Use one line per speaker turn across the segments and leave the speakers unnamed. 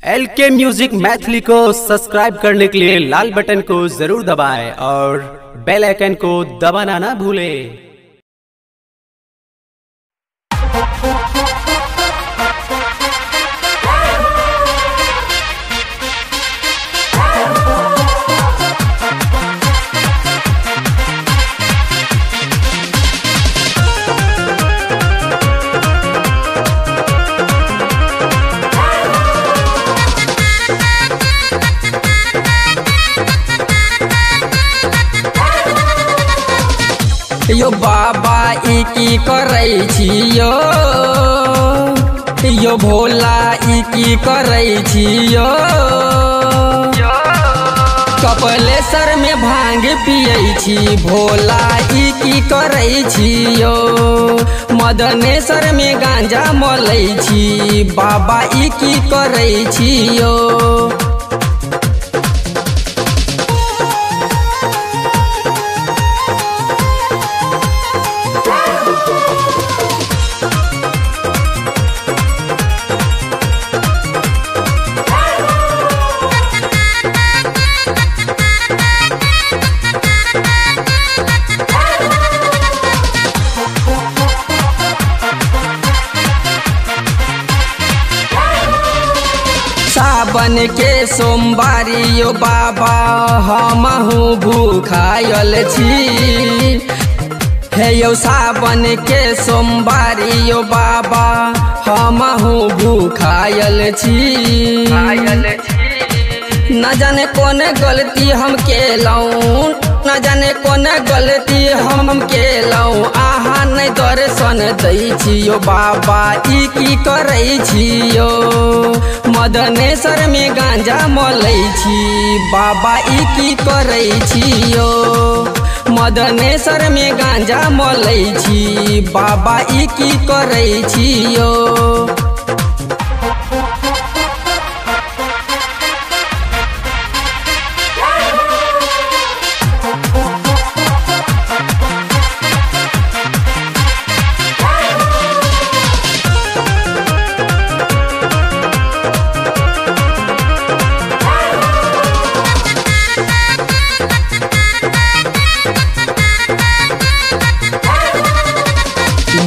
LK music Maithili को subscribe करने के लिए लाल बटन को जरूर दबाएं और बेल आइकन को दबाना ना भूलें।
यो बाबा ई की करै छियो यो भोला ई की करै छियो कपिलेश्वर में भांग पियै छी भोला ई की करै छियो मदनेश्वर में गांजा मलै छी बाबा ई की करै छियो। सावन के सोमवारी यो बाबा हमहू भूखायल छी हे यो सावन के सोमवारी यो बाबा हमहू भूखायल छी। न जाने कौन गलती हम केलौं न जाने कौन गलती हम केलौं आहा नहीं दर्शन दै छियो बाबा ई की करै छियो मदनेश्वर में गांजा मलै छी बाबा ई की करै छियो मदनेश्वर में गांजा मलै छी बाबा ई की करै छियो।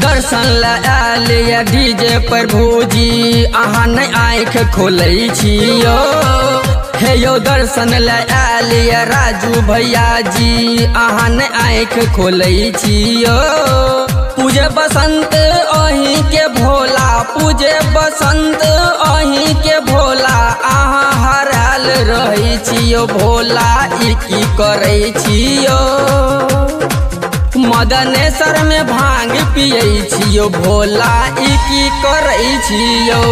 दर्शन लालिया डीजे पर भूजी अहाँ नहीं आँख खोलै छियो हे यो दर्शन लालिया राजू भैया जी अहाँ नहीं आँख खोलै छियो पूजे बसंत अहीं के भोला पूजे बसंत अहीं के भोला अहाँ हराल रहै छियो भोला ई की करै छियो मदनेश्वर में भांग पियै छियो भोला ई की करै छियो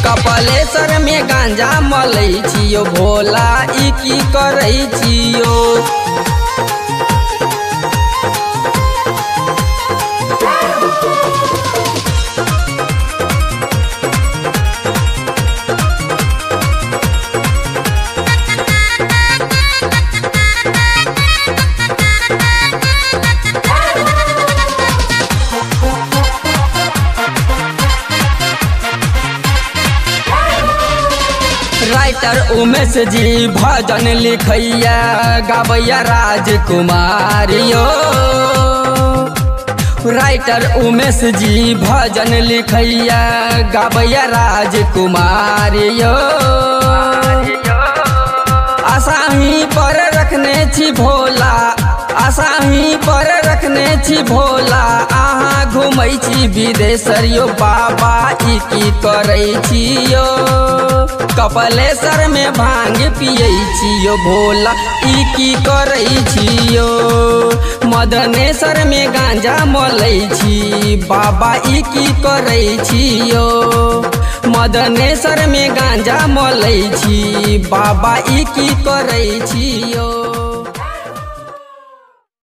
कपिलेश्वर में गांजा मलै छियो भोला ई की करै छियो। राइटर उमेश जी भजन लिखैया गाबैया राजकुमार यो राइटर उमेश जी भजन लिखैया गाबैया राजकुमार यो आसाही पर रखने छी भोला आसाही पर रखने छी भोला अहाँ घूमै छी विदेशर यो बाबा ई की करै छियो कपिलेश्वर में भांग पियै छियो भोला ई की करै छियो मदनेश्वर में गांजा मलै छी बाबा ई की करै छियो मदनेश्वर में गांजा मलै छी बाबा ई की करै छियो।